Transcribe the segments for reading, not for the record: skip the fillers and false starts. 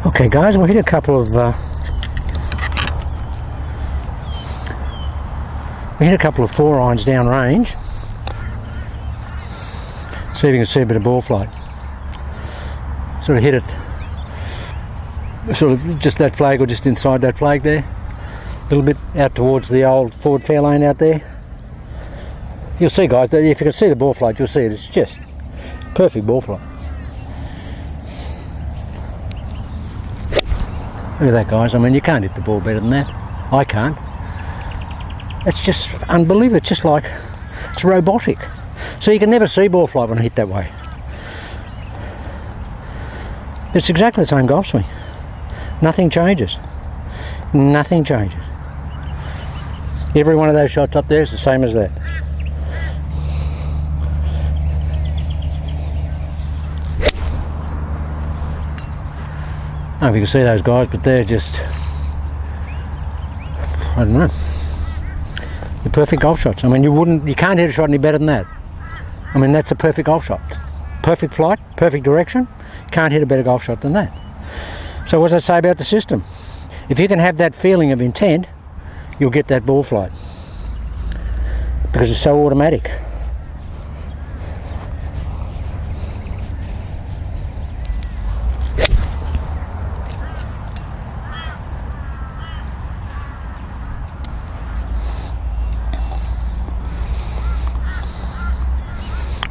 Okay guys, we'll hit a couple of 4-irons down range. See if you can see a bit of ball flight. Sort of hit it, sort of just that flag or just inside that flag there. A little bit out towards the old forward fair lane out there. You'll see guys, if you can see the ball flight, you'll see it. It's just perfect ball flight. Look at that guys, I mean you can't hit the ball better than that. I can't. It's just unbelievable, it's just like, it's robotic. So you can never see ball flight when I hit that way. It's exactly the same golf swing. Nothing changes. Nothing changes. Every one of those shots up there is the same as that. I don't know if you can see those guys, but they're just, I don't know. They're perfect golf shots. I mean, you can't hit a shot any better than that. I mean, that's a perfect golf shot. Perfect flight, perfect direction. Can't hit a better golf shot than that. So what does that say about the system? If you can have that feeling of intent, you'll get that ball flight. Because it's so automatic.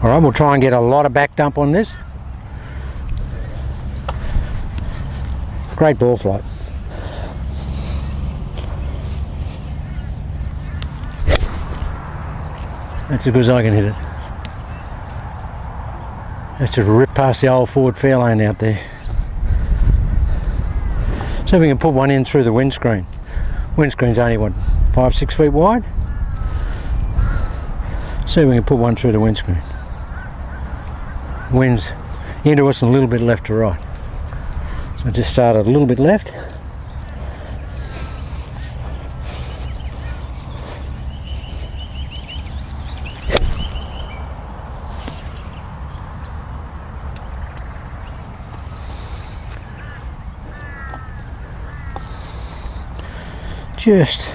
Alright, we'll try and get a lot of back dump on this. Great ball flight. That's as good as I can hit it. Let's just rip past the old forward fair lane out there. See if we can put one in through the windscreen. Windscreen's only what, 5-6 feet wide? See if we can put one through the windscreen. Wind's into us and a little bit left to right. So just started a little bit left. Just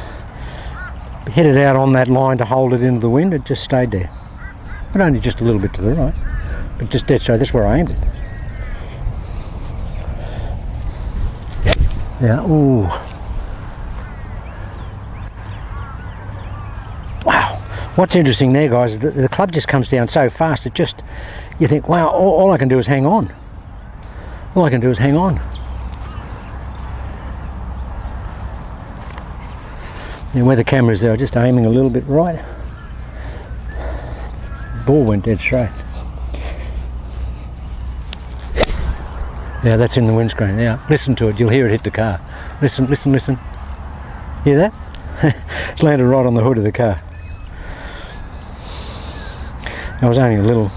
hit it out on that line to hold it into the wind. It just stayed there, but only just a little bit to the right, but just dead straight. That's where I aimed it. Yeah, ooh. Wow. What's interesting there, guys, is that the club just comes down so fast, it just, you think, wow, all I can do is hang on. All I can do is hang on. And where the camera is there, I'm just aiming a little bit right. The ball went dead straight. Yeah, that's in the windscreen. Yeah, listen to it. You'll hear it hit the car. Listen, listen, listen. Hear that? It's landed right on the hood of the car. I was only a little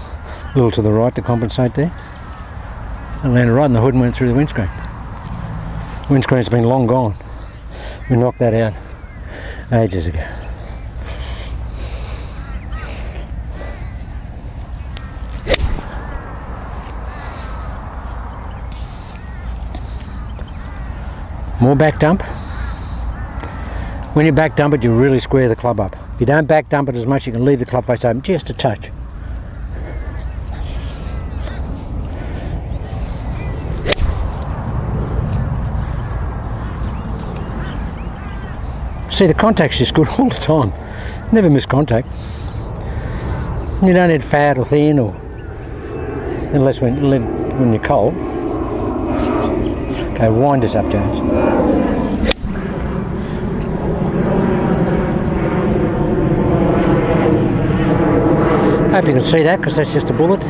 to the right to compensate there. It landed right on the hood and went through the windscreen. Windscreen's been long gone. We knocked that out ages ago. More back dump. When you back dump it, you really square the club up. If you don't back dump it as much, you can leave the club face open just a touch. See, the contact's just good all the time. Never miss contact. You don't need fat or thin, or unless when you're cold. Okay, wind us up, James. Hope you can see that, because that's just a bullet.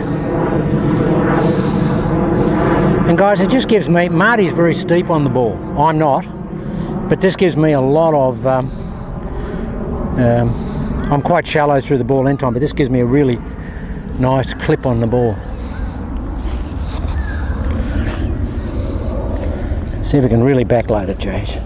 And guys, it just gives me, Marty's very steep on the ball. I'm not. But this gives me a lot of, I'm quite shallow through the ball end time, but this gives me a really nice clip on the ball. See if we can really backload it, Jace.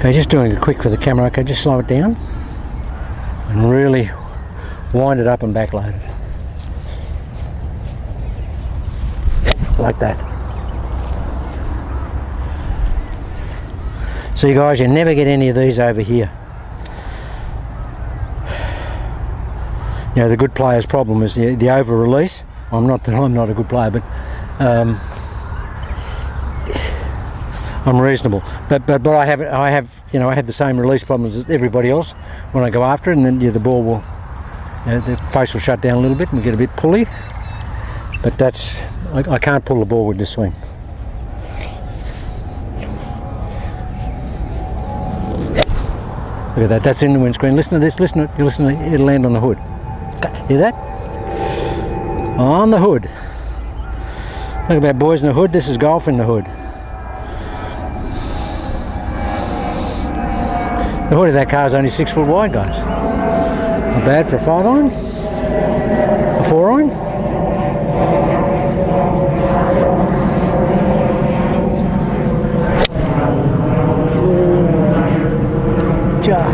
Okay, just doing it quick for the camera. Okay, just slow it down. and really wind it up and backload it. Like that. So you guys, you never get any of these over here. You know, the good player's problem is the over release. I'm not a good player, but I'm reasonable. But I have you know, I have the same release problems as everybody else when I go after it, and then the ball will, you know, the face will shut down a little bit and we get a bit pulley. But that's, I can't pull the ball with this swing. Look at that, that's in the windscreen. Listen to this, listen, it'll land on the hood. Hear that? On the hood. Look about boys in the hood, this is golf in the hood. The hood of that car is only 6 foot wide, guys. Not bad for a 5-iron, a 4-iron.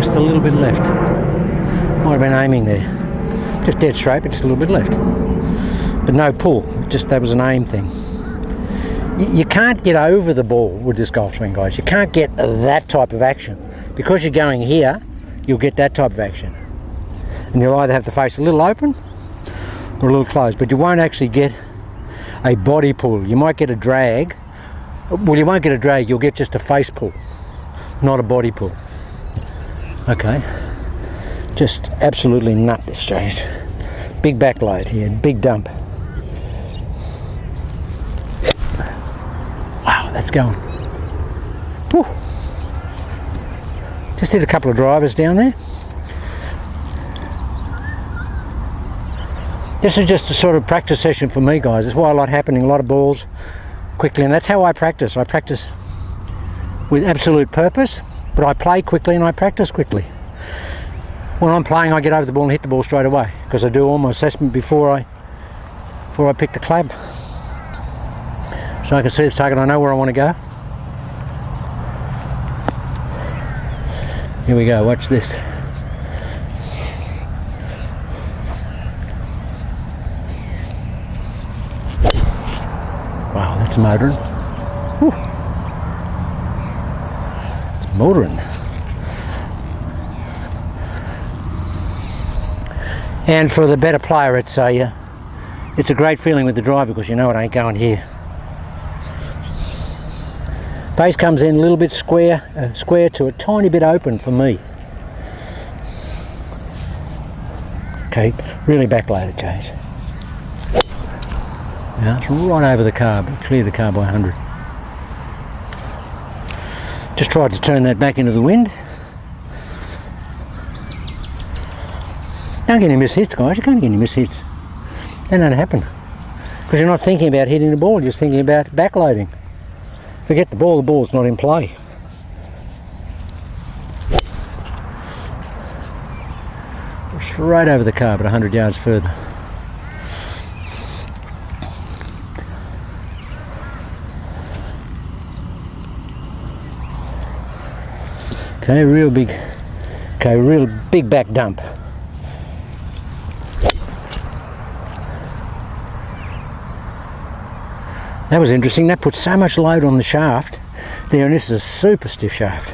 Just a little bit left. Might have been aiming there. Just dead straight, but just a little bit left. But no pull, just that was an aim thing. You can't get over the ball with this golf swing, guys. You can't get that type of action. Because you're going here, you'll get that type of action. And you'll either have the face a little open or a little closed, but you won't actually get a body pull. You might get a drag. Well, you won't get a drag, you'll get just a face pull, not a body pull. Okay, just absolutely nut this stage. Big backload here, big dump. Wow, that's going. Whew. Just hit a couple of drivers down there. This is just a sort of practice session for me, guys. That's why I like happening, a lot of balls quickly, and that's how I practice. I practice with absolute purpose, but I play quickly and I practice quickly. When I'm playing, I get over the ball and hit the ball straight away because I do all my assessment before I pick the club. So I can see the target, I know where I want to go. Here we go, watch this. Wow, that's motoring. Whew. It's motoring. And for the better player, it's a great feeling with the driver because you know it ain't going here. Face comes in a little bit square to a tiny bit open for me. Okay, really backloaded, guys. Now it's right over the car, but clear the car by 100. Just tried to turn that back into the wind. Don't get any miss hits, guys. You can't get any miss hits. That don't happen. Because you're not thinking about hitting the ball, you're just thinking about backloading. Forget the ball's not in play. Straight over the car, but 100 yards further. Okay, real big back dump. That was interesting. That put so much load on the shaft there, and this is a super stiff shaft.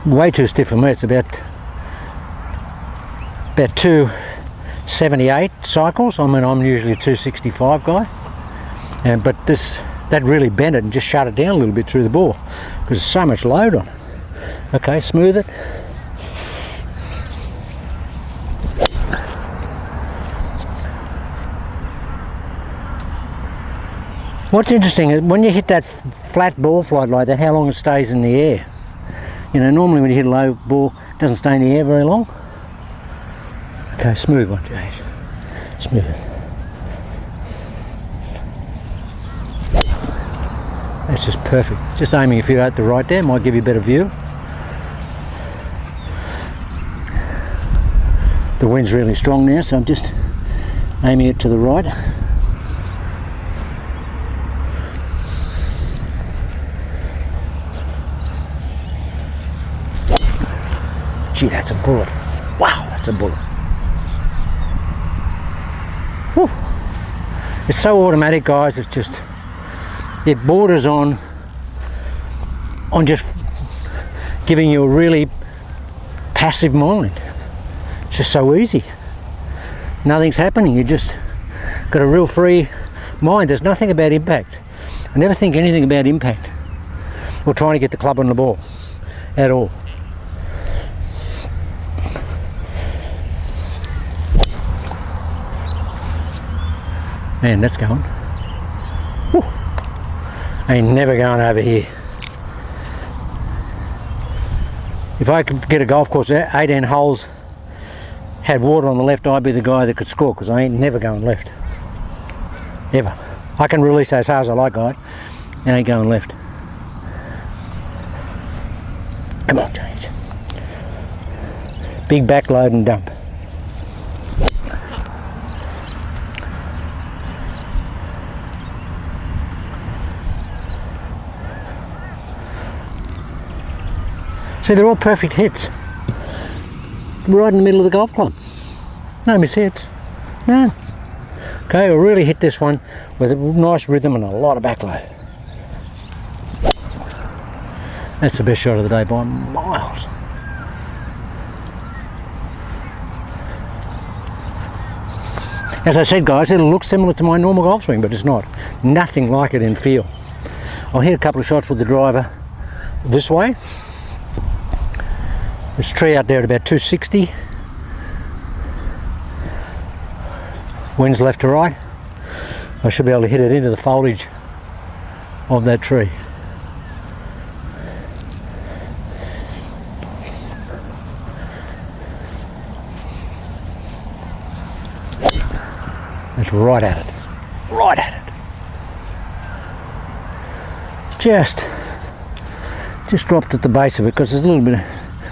Way too stiff for me. It's about 278 cycles. I mean, I'm usually a 265 guy, but that really bent it and just shut it down a little bit through the ball because there's so much load on it. Okay, smooth it. What's interesting is when you hit that flat ball flight like that, how long it stays in the air. You know, normally when you hit a low ball, it doesn't stay in the air very long. Okay, smooth one, James. Smooth it. That's just perfect. Just aiming a few out the right there might give you a better view. The wind's really strong now, so I'm just aiming it to the right. Gee, that's a bullet. Wow, that's a bullet. Whew. It's so automatic, guys. It's just, it borders on just giving you a really passive mind. It's just so easy. Nothing's happening. You just got a real free mind. There's nothing about impact. I never think anything about impact or trying to get the club on the ball at all. Man, that's going. Whew. Ain't never going over here. If I could get a golf course 18 holes had water on the left, I'd be the guy that could score, because I ain't never going left. Ever. I can release as hard as I like, guy. I ain't going left. Come on, James. Big backload and dump. See, they're all perfect hits. Right in the middle of the golf club. No miss hits. No. Okay, I'll really hit this one with a nice rhythm and a lot of backload. That's the best shot of the day by miles. As I said, guys, it'll look similar to my normal golf swing, but it's not. Nothing like it in feel. I'll hit a couple of shots with the driver this way. There's a tree out there at about 260. Wind's left to right. I should be able to hit it into the foliage of that tree. That's right at it. Right at it. Just dropped at the base of it, because there's a little bit of,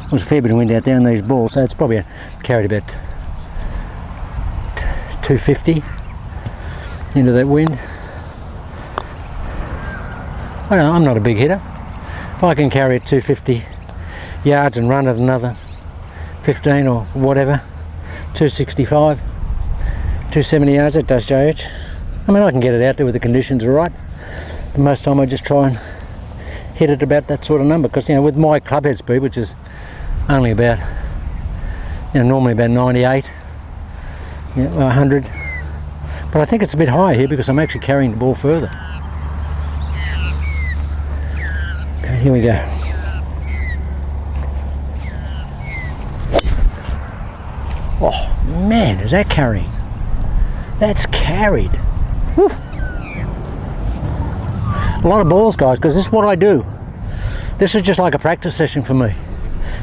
there's a fair bit of wind out there in these balls, so it's probably carried about 250 into that wind. I don't know, I'm not a big hitter. If I can carry it 250 yards and run it another 15 or whatever, 265, 270 yards, that does JH. I mean, I can get it out there with the conditions are right. But most time I just try and hit it about that sort of number, because, you know, with my club head speed, which is only about, you know, normally about 98, you know, 100, but I think it's a bit higher here because I'm actually carrying the ball further. Okay, here we go. Oh man, is that carrying? That's carried. Whew. A lot of balls, guys, because this is what I do. This is just like a practice session for me.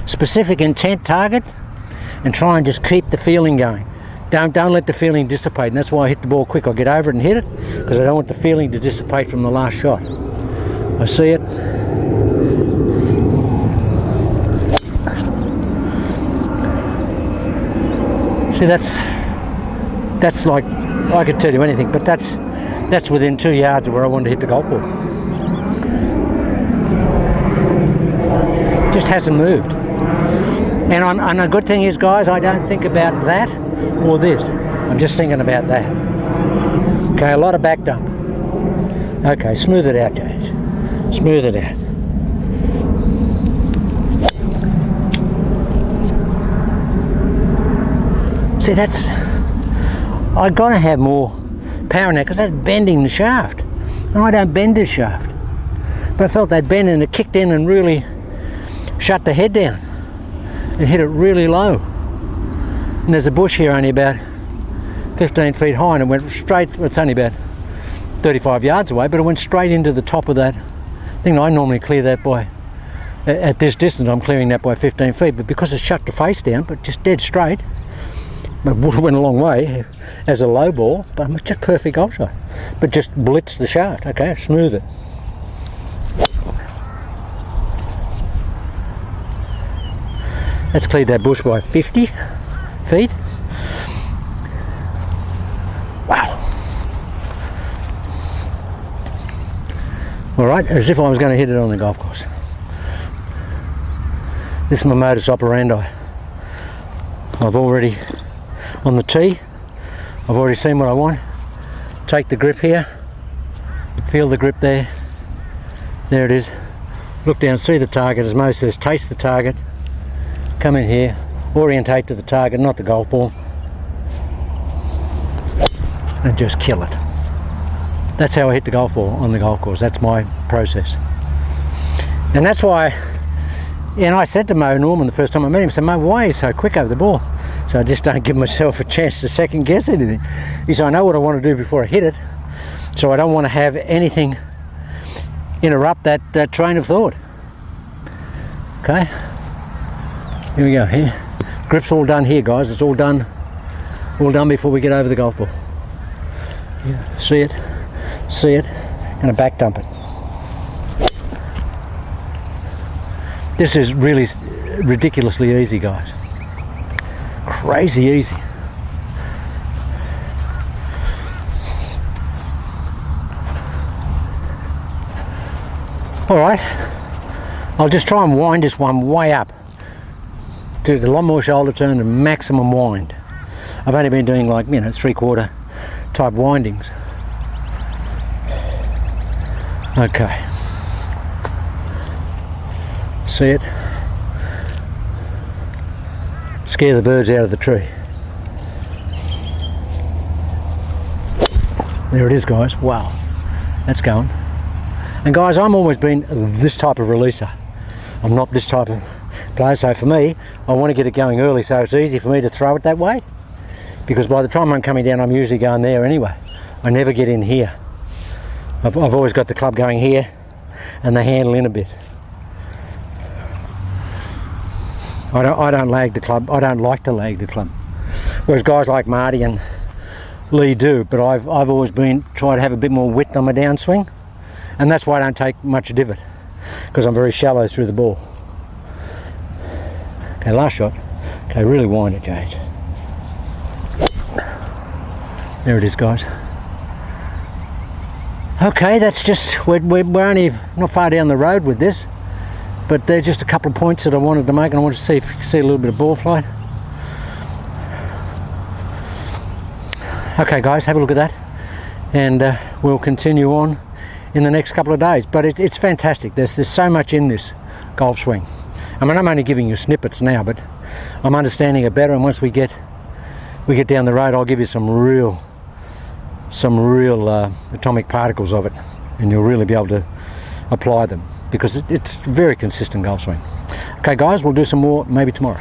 Specific intent target, and try and just keep the feeling going. Don't let the feeling dissipate, and that's why I hit the ball quick. I'll get over it and hit it, because I don't want the feeling to dissipate from the last shot. I see it. See, that's like, I could tell you anything, but that's within 2 yards of where I wanted to hit the golf ball. Just hasn't moved. And a good thing is, guys, I don't think about that or this. I'm just thinking about that. Okay, a lot of back dump. Okay, smooth it out, James. Smooth it out. See, I've got to have more power in that, because that's bending the shaft. And I don't bend this shaft. But I felt that bend, and it kicked in and really shut the head down and hit it really low. And there's a bush here only about 15 feet high, and it went straight, well, it's only about 35 yards away, but it went straight into the top of that thing. I normally clear that by, at this distance, I'm clearing that by 15 feet, but because it shut the face down, but just dead straight, but it went a long way as a low ball, but just perfect golf shot. But just blitzed the shaft, okay, smooth it. Let's clear that bush by 50 feet. Wow. All right, as if I was going to hit it on the golf course. This is my modus operandi. I've already, on the tee, I've already seen what I want. Take the grip here, feel the grip there, there it is. Look down, see the target, as Mo says, taste the target, come in here, orientate to the target, not the golf ball, and just kill it. That's how I hit the golf ball on the golf course. That's my process. And that's why, and I said to Mo Norman the first time I met him, I said, Mo, why are you so quick over the ball? So I just don't give myself a chance to second guess anything. He said, I know what I want to do before I hit it, so I don't want to have anything interrupt that train of thought. Okay, here we go. Here, grip's all done here, guys. It's all done before we get over the golf ball. Yeah, see it, gonna back dump it. This is really ridiculously easy, guys. Crazy easy. All right, I'll just try and wind this one way up to the long more shoulder turn and maximum wind. I've only been doing like, 3/4 type windings. Okay. See it? Scare the birds out of the tree. There it is, guys. Wow, that's going. And guys, I'm always been this type of releaser. I'm not this type of player, so for me, I want to get it going early so it's easy for me to throw it that way, because by the time I'm coming down, I'm usually going there anyway. I never get in here. I've always got the club going here and the handle in a bit. I don't lag the club. I don't like to lag the club, whereas guys like Marty and Lee do. But I've always been trying to have a bit more width on my downswing, and that's why I don't take much divot, because I'm very shallow through the ball. Okay, last shot. Okay, really wind it, Jade. There it is, guys. Okay, that's just, we're only not far down the road with this, but they're just a couple of points that I wanted to make, and I wanted to see if you can see a little bit of ball flight. Okay guys, have a look at that, and we'll continue on in the next couple of days. But it's fantastic. There's so much in this golf swing. I mean, I'm only giving you snippets now, but I'm understanding it better, and once we get down the road, I'll give you some real atomic particles of it, and you'll really be able to apply them, because it's very consistent golf swing. Okay guys, we'll do some more maybe tomorrow.